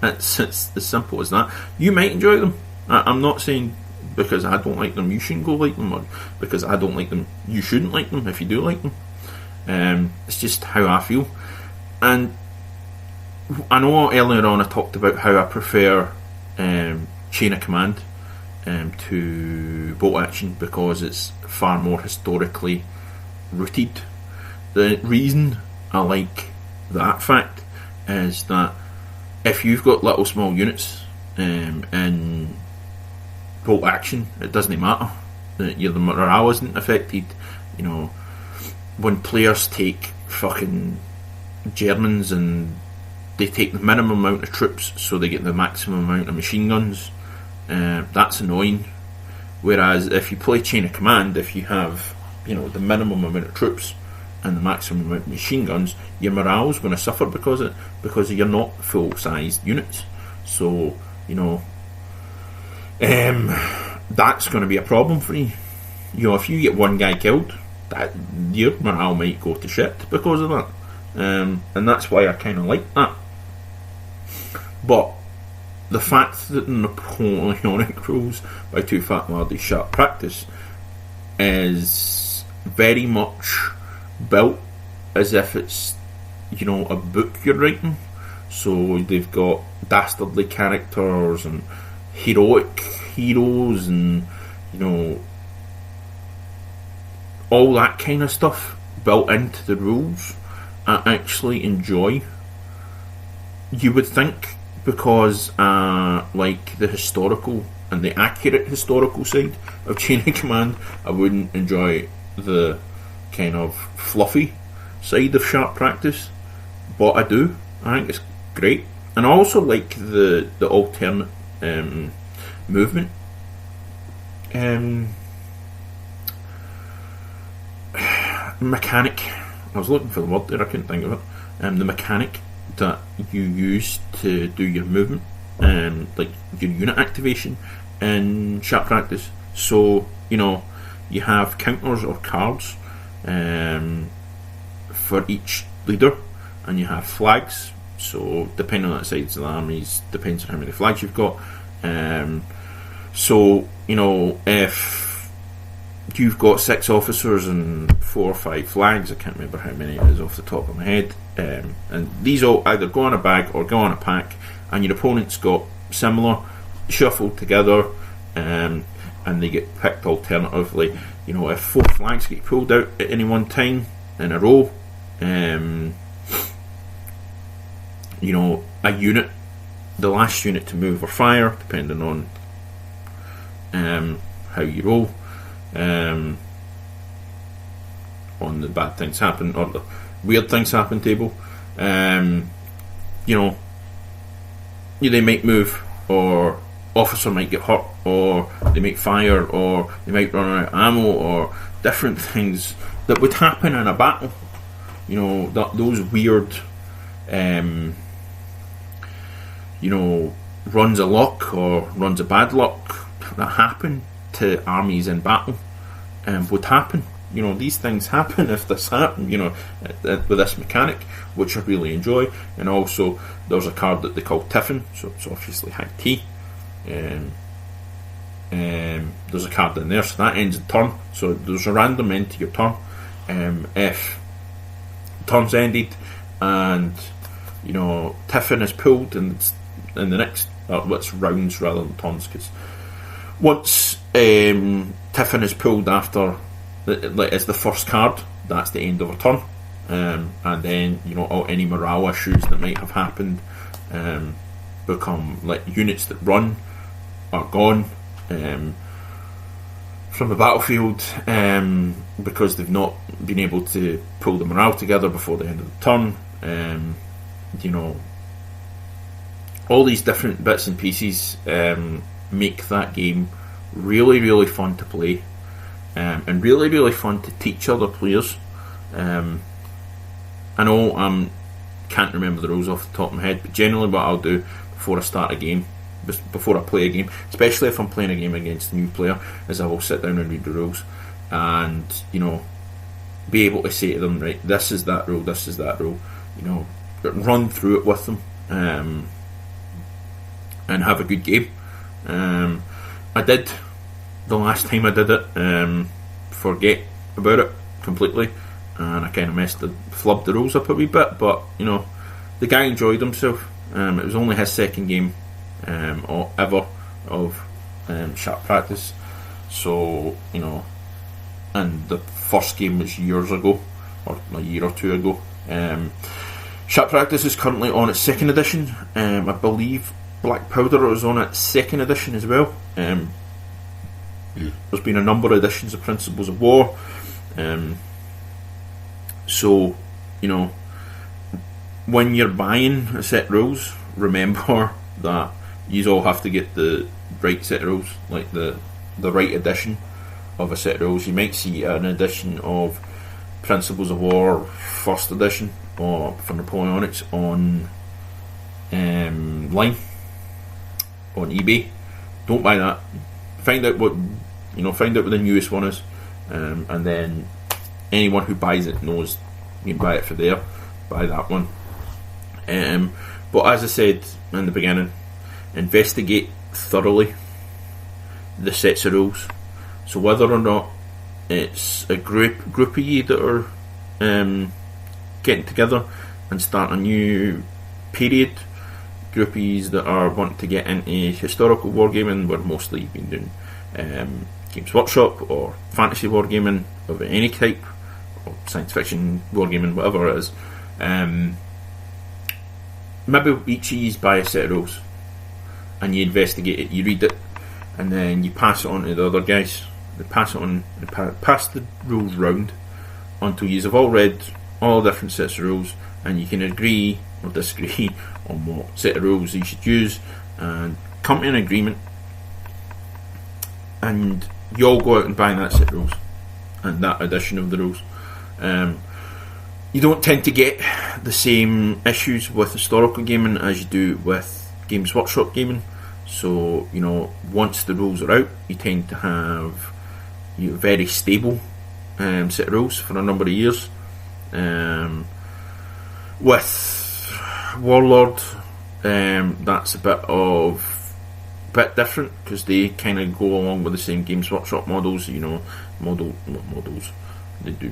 It's as simple as that. You might enjoy them. I'm not saying because I don't like them you shouldn't go like them, or because I don't like them you shouldn't like them if you do like them. It's just how I feel. And I know earlier on I talked about how I prefer Chain of Command to Bolt Action because it's far more historically rooted. The reason I like that fact is that if you've got little small units in Bolt Action, it doesn't matter. The morale isn't affected. When players take fucking Germans and they take the minimum amount of troops so they get the maximum amount of machine guns, that's annoying. Whereas if you play Chain of Command, if you have the minimum amount of troops and the maximum amount of machine guns, your morale is going to suffer because you're not full sized units. So that's going to be a problem for you. If you get one guy killed, your morale might go to shit because of that. And that's why I kind of like that. But the fact that the Napoleonic rules by Too Fat Lardy Sharp Practice is very much built as if it's a book you're writing. So they've got dastardly characters and heroic heroes and, you know, all that kind of stuff built into the rules, I actually enjoy. You would think, because like the historical and the accurate historical side of Chain of Command, I wouldn't enjoy the kind of fluffy side of Sharp Practice, but I do. I think it's great, and I also like the alternate movement. Mechanic. I was looking for the word there, I couldn't think of it. The mechanic that you use to do your movement, like your unit activation in Sharp Practice. So, you know, you have counters or cards for each leader, and you have flags. So, depending on the sides of the armies, depends on how many flags you've got. So, you know, if you've got 6 officers and 4 or 5 flags, I can't remember how many it is off the top of my head, and these all either go on a bag or go on a pack, and your opponent's got similar, shuffled together, and they get picked alternatively. You know, if 4 flags get pulled out at any one time in a row, you know, a unit, the last unit to move or fire, depending on how you roll, on the bad things happen or the weird things happen table, you know, they might move, or officer might get hurt, or they might fire, or they might run out of ammo, or different things that would happen in a battle. You know, those weird you know, runs of luck or runs of bad luck that happen to armies in battle would happen. You know, these things happen if this happen, you know, with this mechanic, which I really enjoy. And also there's a card that they call Tiffin, so it's obviously high T. There's a card in there, so that ends the turn, so there's a random end to your turn. If turn's ended and, you know, Tiffin is pulled, and it's in the next, what's rounds rather than turns, because once Tiffin is pulled after, like, it's the first card, that's the end of a turn, and then, you know, any morale issues that might have happened become, like, units that run are gone from the battlefield, because they've not been able to pull the morale together before the end of the turn. You know, all these different bits and pieces make that game really, really fun to play, and really, really fun to teach other players. I know I can't remember the rules off the top of my head, but generally what I'll do before I start a game, before I play a game, especially if I'm playing a game against a new player, is I will sit down and read the rules, and, you know, be able to say to them, right, this is that rule, this is that rule, you know, run through it with them, and have a good game. I did, the last time I did it, forget about it completely, and I kind of flubbed the rules up a wee bit, but, you know, the guy enjoyed himself. It was only his second game ever of Sharp Practice, so, you know, and the first game was years ago, or a year or two ago. Sharp Practice is currently on its 2nd edition. I believe Black Powder is on its 2nd edition as well. There's been a number of editions of Principles of War, so, you know, when you're buying a set of rules, remember that you all have to get the right set of rules, like the right edition of a set of rules. You might see an edition of Principles of War 1st edition or for Napoleonics on line on eBay. Don't buy that. Find out what the newest one is, and then anyone who buys it knows you can buy it for there. Buy that one. But as I said in the beginning, investigate thoroughly the sets of rules. So whether or not it's a group of you that are getting together and start a new period, groupies that are wanting to get into historical wargaming, we're mostly been doing Games Workshop or fantasy wargaming of any type, or science fiction wargaming, whatever it is. Maybe each of you buy a set of rules and you investigate it, you read it, and then you pass it on to the other guys. They pass it on, pass the rules round until you have all read all the different sets of rules, and you can agree or disagree on what set of rules you should use, and come to an agreement, and you all go out and buy that set of rules and that edition of the rules. You don't tend to get the same issues with historical gaming as you do with Games Workshop gaming. So, once the rules are out, you tend to have very stable set of rules for a number of years. With Warlord, that's a bit different, because they kind of go along with the same Games Workshop models. Models they do.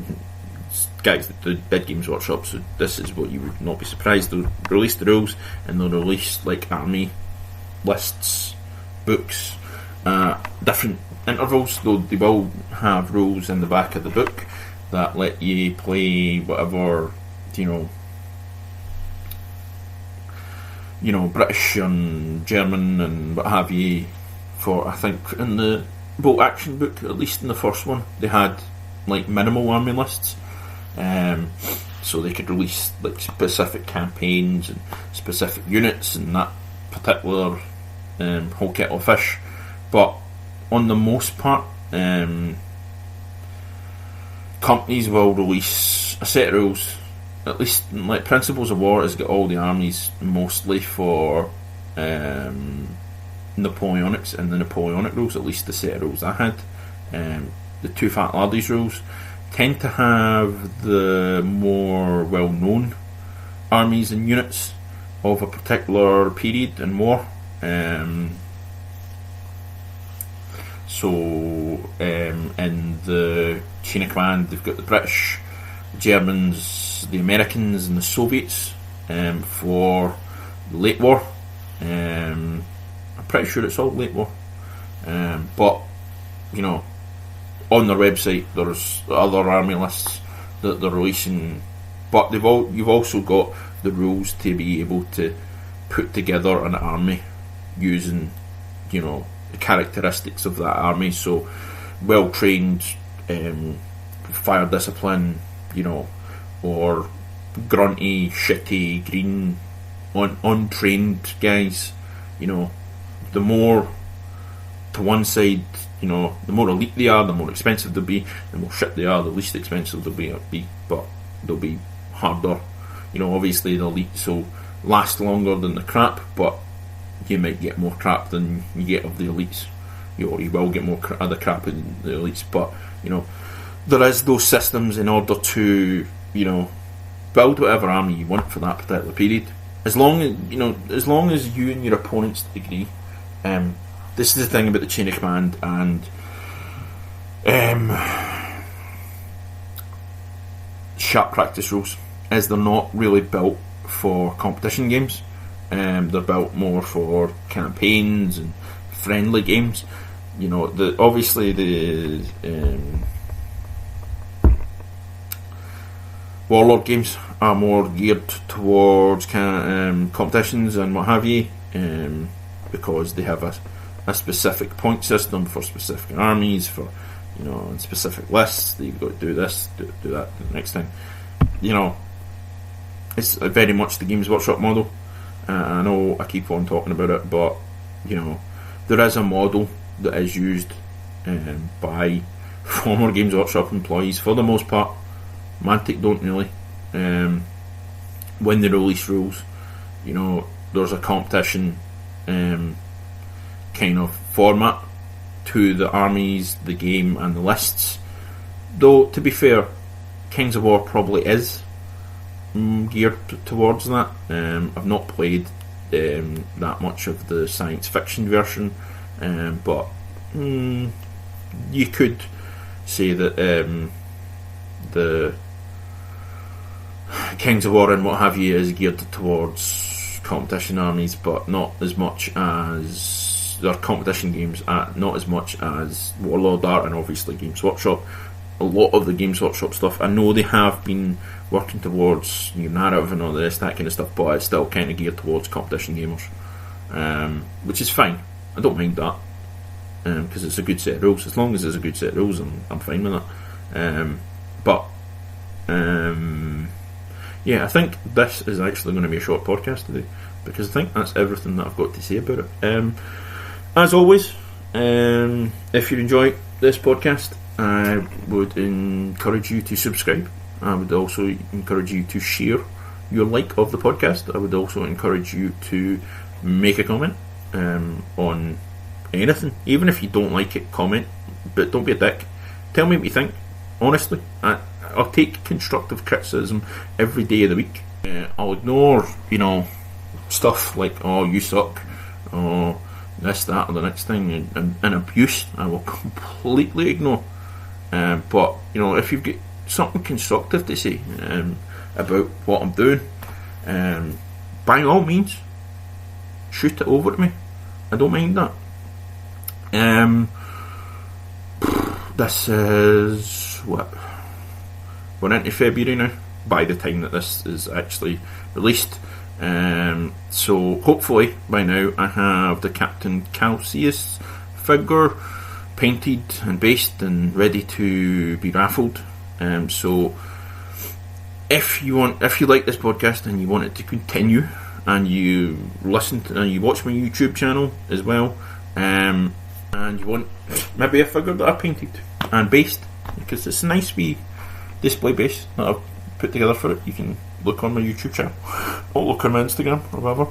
Guys that did Games Workshop, so this is what you would not be surprised. They'll release the rules, and they'll release like army lists, books, different intervals. Though they will have rules in the back of the book that let you play whatever British and German and what have you. For I think in the Bolt Action book, at least in the first one, they had like minimal army lists. So they could release like specific campaigns and specific units and that particular whole kettle of fish. But on the most part, companies will release a set of rules. At least like Principles of War has got all the armies mostly for Napoleonics and the Napoleonic rules. At least the set of rules I had, the Two Fat Laddies rules tend to have the more well-known armies and units of a particular period and war. In the chain of command, they've got the British, the Germans, the Americans, and the Soviets for the late war. I'm pretty sure it's all late war, but on their website there's other army lists that they're releasing, but you've also got the rules to be able to put together an army using the characteristics of that army. So well trained, fire discipline, or grunty, shitty, green, untrained guys. The more to one side, the more elite they are, the more expensive they'll be. The more shit they are, the least expensive they'll be. But they'll be harder. Obviously the elites will last longer than the crap, but you might get more crap than you get of the elites. You will get more of the crap in the elites, but there is those systems in order to build whatever army you want for that particular period. As long as you and your opponents agree. This is the thing about the chain of command and sharp practice rules, is they're not really built for competition games. They're built more for campaigns and friendly games. Obviously the Warlord games are more geared towards competitions and what have you, because they have a specific point system for specific armies, for and specific lists that you've got to do this, do that the next time. It's very much the Games Workshop model. I know I keep on talking about it, but there is a model that is used by former Games Workshop employees for the most part. Mantic don't really. When they release rules, there's a competition kind of format to the armies, the game, and the lists. Though, to be fair, Kings of War probably is geared towards that. I've not played that much of the science fiction version, but you could say that the Kings of War and what have you is geared towards competition armies, but not as much as their competition games. Not as much as Warlord Art and obviously Games Workshop. A lot of the Games Workshop stuff, I know they have been working towards narrative and all the rest, that kind of stuff, but it's still kind of geared towards competition gamers, which is fine. I don't mind that, because it's a good set of rules. As long as it's a good set of rules, I'm fine with that. Yeah, I think this is actually going to be a short podcast today, because I think that's everything that I've got to say about it. As always, if you enjoy this podcast, I would encourage you to subscribe. I would also encourage you to share your like of the podcast. I would also encourage you to make a comment on anything. Even if you don't like it, comment, but don't be a dick. Tell me what you think. Honestly, I'll take constructive criticism every day of the week. I'll ignore, stuff like, oh, you suck, or this, that, or the next thing, and abuse. I will completely ignore. But if you've got something constructive to say about what I'm doing, by all means, shoot it over to me. I don't mind that. This is what, we're into February now, by the time that this is actually released. So hopefully by now I have the Captain Calcius figure painted and based and ready to be raffled. So if you like this podcast and you want it to continue, and you listen to, and you watch my YouTube channel as well, and you want maybe a figure that I painted and based, because it's a nice wee display base that I've put together for it, you can look on my YouTube channel or look on my Instagram or whatever.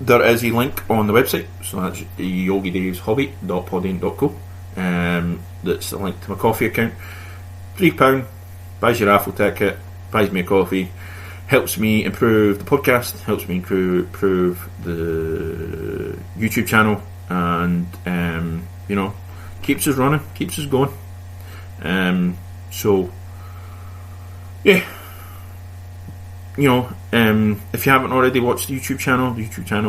There is a link on the website, so that's yogidaveshobby.podium.co. That's a link to my coffee account. £3 buys your raffle ticket, buys me a coffee, helps me improve the podcast, helps me improve the YouTube channel, and keeps us running, keeps us going. So yeah, if you haven't already watched the YouTube channel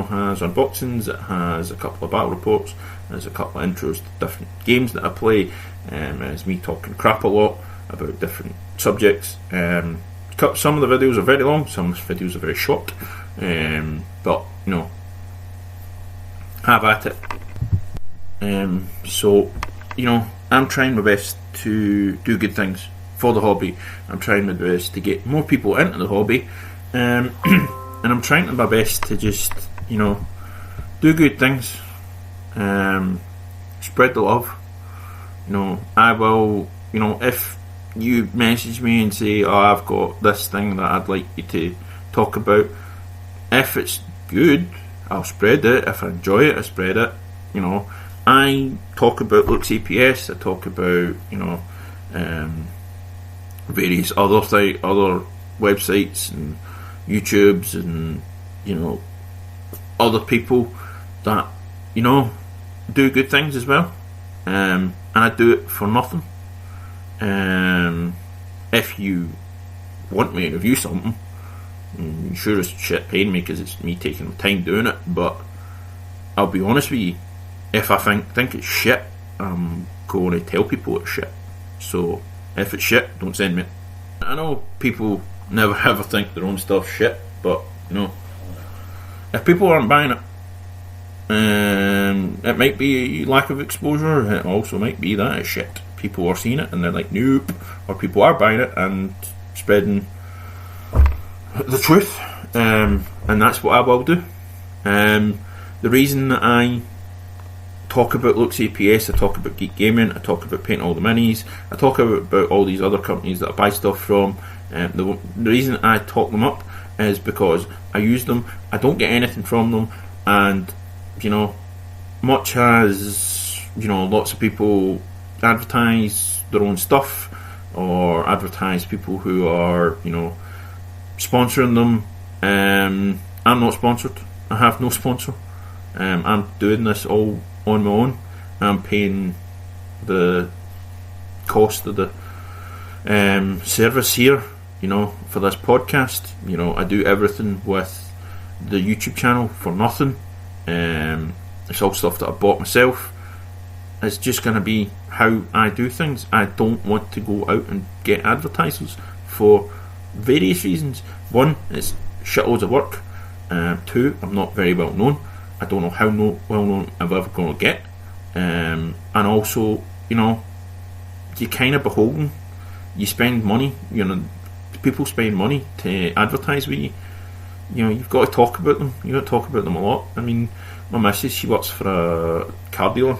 has unboxings, it has a couple of battle reports, there's a couple of intros to different games that I play, it's me talking crap a lot about different subjects. Some of the videos are very long, some of the videos are very short, but have at it. So I'm trying my best to do good things for the hobby. I'm trying my best to get more people into the hobby, and I'm trying my best to just do good things, spread the love. I will, if you message me and say, oh, I've got this thing that I'd like you to talk about, if it's good, I'll spread it. If I enjoy it, I spread it. I talk about Lux APS, I talk about various other websites and YouTubes and other people that do good things as well, and I do it for nothing. If you want me to review something, sure as shit paying me, because it's me taking the time doing it, but I'll be honest with you, if I think it's shit, I'm going to tell people it's shit. So if it's shit, don't send me it. I know people never ever think their own stuff's shit, but if people aren't buying it, it might be lack of exposure. It also might be that it's shit. People are seeing it and they're like, nope, or people are buying it and spreading the truth, and that's what I will do. The reason that I talk about Lux APS, I talk about Geek Gaming, I talk about Paint All the Minis, I talk about all these other companies that I buy stuff from, the reason I talk them up is because I use them, I don't get anything from them, and much as lots of people advertise their own stuff or advertise people who are sponsoring them, I'm not sponsored. I have no sponsor. I'm doing this all on my own. I'm paying the cost of the service here. for this podcast. I do everything with the YouTube channel for nothing. It's all stuff that I bought myself. It's just going to be how I do things. I don't want to go out and get advertisers for various reasons. One, it's shitloads of work. Two, I'm not very well known. I don't know how well known I'm ever going to get. And also, you're kind of beholden. You spend money. People spend money to advertise with you. You've got to talk about them. You've got to talk about them a lot. I mean, my missus, she works for a car dealer.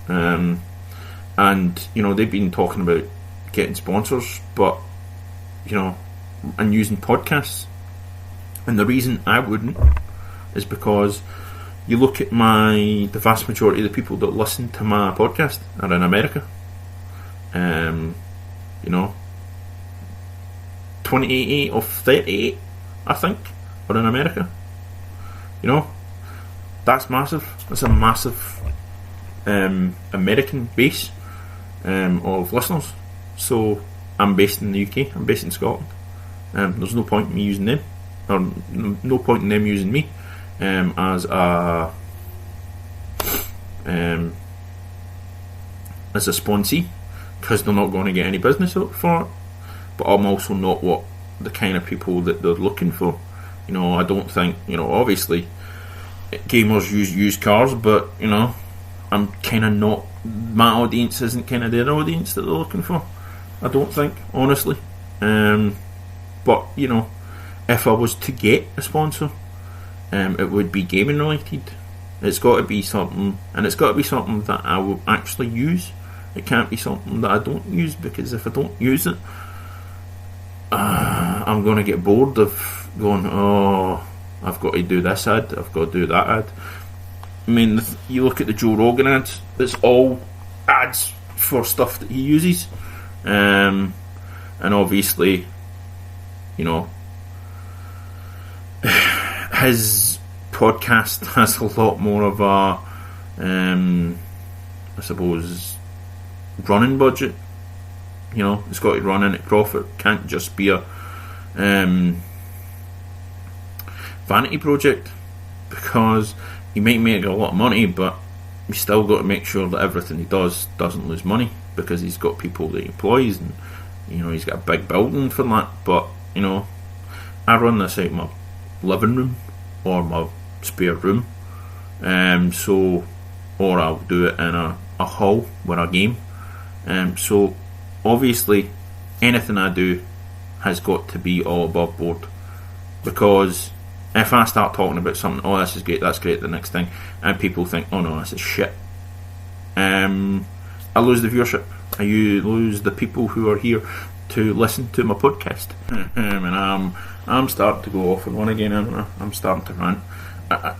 And they've been talking about getting sponsors, but and using podcasts. And the reason I wouldn't is because you look at the vast majority of the people that listen to my podcast are in America. 28 of 38, I think, are in America. That's massive. That's a massive American base of listeners. So I'm based in the UK. I'm based in Scotland. There's no point in me using them, or no point in them using me as a sponsee, because they're not going to get any business for it. But I'm also not the kind of people that they're looking for. I don't think, obviously gamers use used cars, but I'm kind of not, my audience isn't kind of their audience that they're looking for, I don't think, honestly. But if I was to get a sponsor, it would be gaming related. It's got to be something, and it's got to be something that I will actually use. It can't be something that I don't use, because if I don't use it, I'm going to get bored of going, I've got to do this ad, I've got to do that ad. I mean, you look at the Joe Rogan ads, it's all ads for stuff that he uses. And obviously, his podcast has a lot more of a, I suppose, running budget. It's got to run in at profit. Can't just be a vanity project, because he might make a lot of money, but he's still got to make sure that everything he does doesn't lose money, because he's got people that he employs, and he's got a big building for that. But I run this out of my living room or my spare room, or I'll do it in a hall where I game. So obviously anything I do has got to be all above board, because if I start talking about something, this is great, that's great, the next thing, and people think, oh no, this is shit, I lose the viewership. I lose the people who are here to listen to my podcast. And I'm starting to go off on one again. I'm starting to rant. I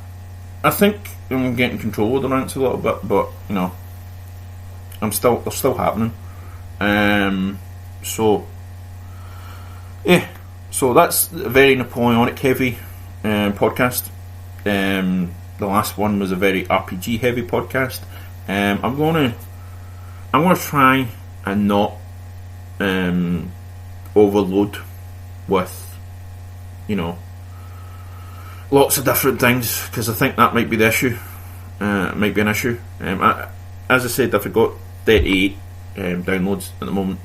think I'm getting control of the rants a little bit, but they're still happening. So that's a very Napoleonic heavy podcast. The last one was a very RPG heavy podcast. I'm gonna try and not overload with lots of different things, because I think that might be the issue. It might be an issue. As I said, I've got 38 downloads at the moment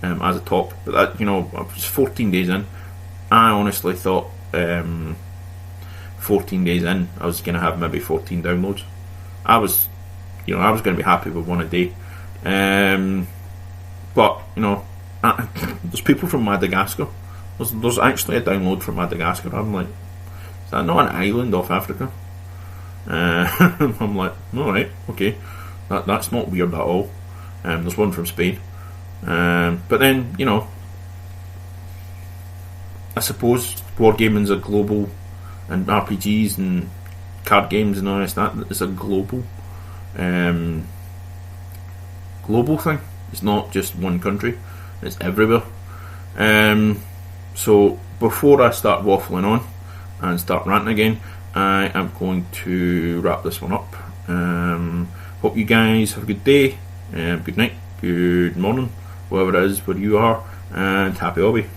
as a top, but that, I was 14 days in. I honestly thought 14 days in I was going to have maybe 14 downloads. I was going to be happy with one a day. But there's people from Madagascar. There's actually a download from Madagascar. I'm like, is that not an island off Africa? I'm like, alright, okay, that's not weird at all. There's one from Spain. But then, I suppose wargaming's a global, and RPGs and card games and all this, that is a global thing. It's not just one country, it's everywhere. So before I start waffling on and start ranting again, I am going to wrap this one up. Hope you guys have a good day, good night, good morning, whatever it is where you are, and happy hobby.